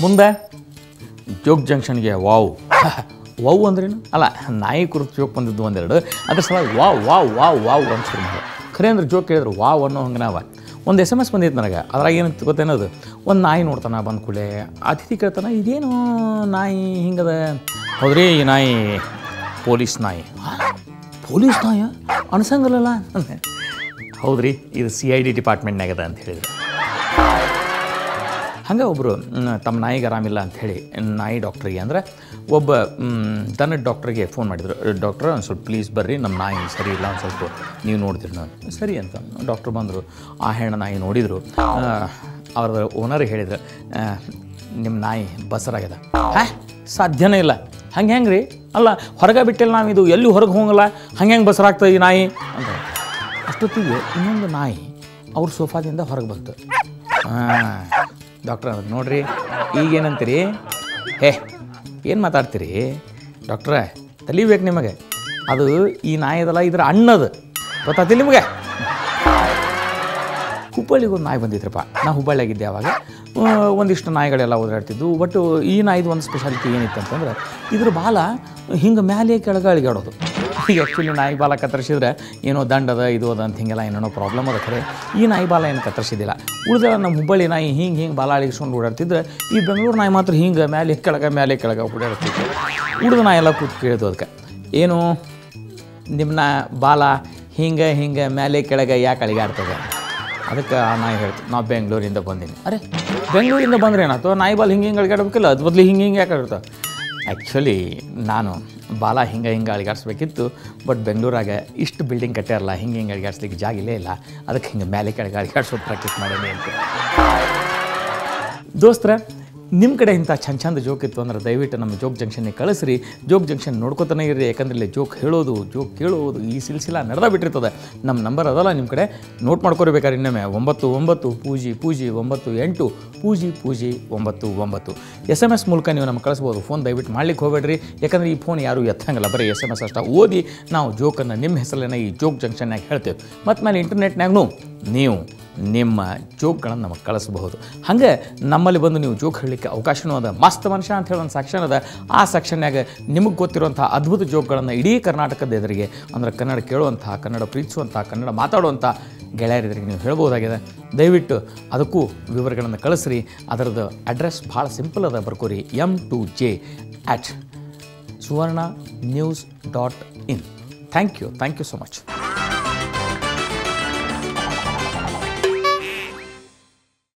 ಮುಂದೆ Jog ಜಂಕ್ಷನ್ಗೆ wow wow ಅಂದ್ರೇನು ಅಲ್ಲ ನಾಯಿ ಕುರಿತು ಜೋಕ್ ಬಂದಿದ್ದು ಒಂದೆರಡು ಅದ್ರ ಸಲುವಾಗಿ ವಾವ್ ವಾವ್ ವಾವ್ ವಾವ್ ಅಂತ ಶುರು ಮಾಡಿ ಖರೆ ಅಂದ್ರೆ ಜೋಕ್ ಕೇಳಿದ್ರು ವಾವ್ ಅನ್ನೋ ಹಂಗೆ ನಾವು ಒಂದು SMS ಬಂದಿತ್ತು ನನಗೆ ಅದ್ರಾಗ ಏನಂತ ಗೊತ್ತೇನದು ಒಂದು ನಾಯಿ ನೋಡ್ತಾನೆ ಬಂದ ಕೂಡಲೇ ಅತಿಥಿ ಕೇಳ್ತಾನೆ ಇದೇನು ನಾಯಿ ಹಿಂಗದ ಹೌದ್ರಿ ಈ ನಾಯಿ ಪೊಲೀಸ್ ನಾಯಿ ಪೊಲೀಸ್ ನಾಯ ಅನ್ಸಂಗಲ್ಲ ಹೌದ್ರಿ ಇದು CID ಡಿಪಾರ್ಟ್ಮೆಂಟ್ನಾಗದ ಅಂತ ಹೇಳಿದ್ರು ಹಂಗೆ ಒಬ್ಬರು ತಮ್ಮ ನಾಯಿಗೆ ಆರಾಮಿಲ್ಲ ಅಂಥೇಳಿ ನಾಯಿ ಡಾಕ್ಟ್ರಿಗೆ ಅಂದರೆ ಒಬ್ಬ ದನದ ಡಾಕ್ಟ್ರಿಗೆ ಫೋನ್ ಮಾಡಿದರು ಡಾಕ್ಟ್ರ್ ಒಂದು ಸ್ವಲ್ಪ ಪ್ಲೀಸ್ ಬರ್ರಿ ನಮ್ಮ ನಾಯಿ ಸರಿ ಇಲ್ಲ ಒಂದು ಸ್ವಲ್ಪ ನೀವು ನೋಡ್ತೀರಿ ನಾನು ಸರಿ ಅಂತ ಡಾಕ್ಟ್ರು ಬಂದರು ಆ ಹೆಣ್ಣು ನಾಯಿ ನೋಡಿದರು ಅವ್ರ ಓನರ್ ಹೇಳಿದ್ರು ನಿಮ್ಮ ನಾಯಿ ಬಸರಾಗ್ಯದ ಸಾಧ್ಯನೇ ಇಲ್ಲ ಹೆಂಗೆ ರೀ ಅಲ್ಲ ಹೊರಗೆ ಬಿಟ್ಟಿಲ್ಲ ನಾವು ಇದು ಎಲ್ಲಿ ಹೊರಗೆ ಹೋಗಲ್ಲ ಹಂಗೆ ಬಸರಾಗ್ತದೆ ಈ ನಾಯಿ ಅಂತ ಅಷ್ಟೊತ್ತಿಗೆ ಇನ್ನೊಂದು ನಾಯಿ ಅವ್ರ ಸೋಫಾದಿಂದ ಹೊರಗೆ ಬಂತು ಡಾಕ್ಟ್ರ್ ಅದು ನೋಡ್ರಿ ಈಗೇನಂತೀರಿ ಏನು ಮಾತಾಡ್ತೀರಿ ಡಾಕ್ಟ್ರ ತಲಿಬೇಕು ನಿಮಗೆ ಅದು ಈ ನಾಯಿದಲ್ಲ ಇದ್ರ ಅಣ್ಣದು ಗೊತ್ತಾಗ್ತಿಲ್ಲ ನಿಮಗೆ ಹುಬ್ಬಳ್ಳಿಗೆ ಒಂದು ನಾಯಿ ಬಂದಿದ್ರಪ್ಪ ನಾ ಹುಬ್ಬಳ್ಳಿಯಾಗಿದ್ದೆ ಆವಾಗ ಒಂದಿಷ್ಟು ನಾಯಿಗಳೆಲ್ಲ ಓಡಾಡ್ತಿದ್ದು ಬಟ್ ಈ ನಾಯಿದು ಒಂದು ಸ್ಪೆಷಾಲಿಟಿ ಏನಿತ್ತು ಅಂತಂದ್ರೆ ಇದ್ರ ಬಾಲ ಹಿಂಗೆ ಮ್ಯಾಲೆ ಕೆಳಗೆ ಅಳಿಗಾಡೋದು ಈಗ ಆ್ಯಕ್ಚುಲಿ ನಾಯಿ ಬಾಲ ಕತ್ತರಿಸಿದ್ರೆ ಏನೋ ದಂಡದ ಇದು ಅದ ಅಂತ ಹಿಂಗೆಲ್ಲ ಏನೇನೋ ಪ್ರಾಬ್ಲಮ್ ಅದ ಖರೆ ಈ ನಾಯಿ ಬಾಲ ಏನು ಕತ್ತರಿಸಿದ್ದಿಲ್ಲ ಉಳಿದ ನಮ್ಮ ಹುಬ್ಬಳ್ಳಿ ನಾಯಿ ಹಿಂಗೆ ಬಾಲ ಅಳಿಸ್ಕೊಂಡು ಓಡಾಡ್ತಿದ್ರೆ ಈ ಬೆಂಗಳೂರು ನಾಯಿ ಮಾತ್ರ ಹಿಂಗೆ ಮ್ಯಾಲೆ ಕೆಳಗೆ ಓಡಾಡ್ತಿತ್ತು ಉಳಿದ ನಾಯಿ ಎಲ್ಲ ಕೂತು ಕೇಳಿದ್ವು ಅದಕ್ಕೆ ಏನು ನಿಮ್ಮ ಬಾಲ ಹಿಂಗೆ ಮೇಲೆ ಕೆಳಗೆ ಯಾಕೆ ಅಳಿಗಾಡ್ತದೆ ಅದಕ್ಕೆ ಆ ನಾಯಿ ಹೇಳ್ತು ನಾವು ಬೆಂಗಳೂರಿಂದ ಬಂದೀನಿ ಅರೆ ಬೆಂಗಳೂರಿಂದ ಬಂದ್ರೆ ಏನಾಯ್ತು ನಾಯಿ ಬಾಲ್ ಹಿಂಗೆ ಅಳಿಗಾಡ್ಬೇಕಿಲ್ಲ ಅದು ಬದಲು ಹಿಂಗೆ ಯಾಕೆ ಆಡಿರ್ತಾವೆ ಆ್ಯಕ್ಚುಲಿ ನಾನು ಬಾಲ ಹಿಂಗೆ ಅಳಿಗಾಡಿಸ್ಬೇಕಿತ್ತು ಬಟ್ ಬೆಂಗಳೂರಾಗ ಇಷ್ಟು ಬಿಲ್ಡಿಂಗ್ ಕಟ್ಟಾರಲ್ಲ ಹಿಂಗೆ ಅಳಿಗಾಡ್ಸ್ಲಿಕ್ಕೆ ಜಾಗ ಇಲ್ಲೇ ಇಲ್ಲ ಅದಕ್ಕೆ ಹಿಂಗೆ ಮೇಲೆ ಕೆಳಗೆ ಅಳಿಗಾಡ್ಸೋದು ಪ್ರಾಕ್ಟೀಸ್ ಮಾಡೀನಿ ಅಂತ ದೋಸ್ತರ ನಿಮ್ಮ ಕಡೆ ಇಂಥ ಚಂದ ಜೋಕ್ ಇತ್ತು ಅಂದ್ರೆ ದಯವಿಟ್ಟು ನಮ್ಮ ಜೋಗ್ ಜಂಕ್ಷನ್ಗೆ ಕಳಿಸ್ರಿ ಜೋಗ್ ಜಂಕ್ಷನ್ ನೋಡ್ಕೊತಾನೆ ಇರ್ರಿ ಯಾಕಂದ್ರೆ ಇಲ್ಲಿ ಜೋಕ್ ಹೇಳೋದು ಜೋಕ್ ಕೇಳೋದು ಈ ಸಿಲ್ಸಿಲ ನಡೆದ ಬಿಟ್ಟಿರ್ತದೆ ನಮ್ಮ ನಂಬರ್ ಅದಲ್ಲ ನಿಮ್ಮ ಕಡೆ ನೋಟ್ ಮಾಡ್ಕೊಳ್ಬೇಕಾದ್ರೆ ಇನ್ನೊಮ್ಮೆ 99 ಪೂಜಿ 98 ಪೂಜಿ 99 SMS ಮೂಲಕ ನೀವು ನಮ್ಗೆ ಕಳಿಸ್ಬೋದು ಫೋನ್ ದಯವಿಟ್ಟು ಮಾಡ್ಲಿಕ್ಕೆ ಹೋಗಬೇಡ್ರಿ ಯಾಕಂದರೆ ಈ ಫೋನ್ ಯಾರೂ ಎತ್ತಂಗಿಲ್ಲ ಬರೀ SMS ಅಷ್ಟೇ ಓದಿ ನಾವು ಜೋಕನ್ನು ನಿಮ್ಮ ಹೆಸರನ್ನ ಈ ಜೋಗ್ ಜಂಕ್ಷನ್ನಾಗ ಹೇಳ್ತೇವೆ ಮತ್ತು ಮೇಲೆ ಇಂಟರ್ನೆಟ್ನಾಗೂ ನೀವು ನಿಮ್ಮ ಜೋಕ್ಗಳನ್ನು ನಮಗೆ ಕಳಿಸ್ಬಹುದು ಹಾಗೆ ನಮ್ಮಲ್ಲಿ ಬಂದು ನೀವು ಜೋಕ್ ಹೇಳಲಿಕ್ಕೆ ಅವಕಾಶನೂ ಅದ ಮಸ್ತ್ ಮನುಷ್ಯ ಅಂತ ಹೇಳಿ ಒಂದು ಸೆಕ್ಷನ್ ಅದ ಆ ಸೆಕ್ಷನ್ಯಾಗ ನಿಮಗೆ ಗೊತ್ತಿರುವಂಥ ಅದ್ಭುತ ಜೋಕ್ಗಳನ್ನು ಇಡೀ ಕರ್ನಾಟಕದ ಎದುರಿಗೆ ಅಂದರೆ ಕನ್ನಡ ಕೇಳುವಂಥ ಕನ್ನಡ ಪ್ರೀತಿಸುವಂಥ ಕನ್ನಡ ಮಾತಾಡುವಂಥ ಗೆಳೆಯರಿದ್ರಿಗೆ ನೀವು ಹೇಳ್ಬೋದಾಗಿದೆ ದಯವಿಟ್ಟು ಅದಕ್ಕೂ ವಿವರಗಳನ್ನು ಕಳಿಸ್ರಿ ಅದರದ್ದು ಅಡ್ರೆಸ್ ಭಾಳ ಸಿಂಪಲ್ ಅದ ಬರ್ಕೋರಿ m2j@suvarnanews.in thank you so much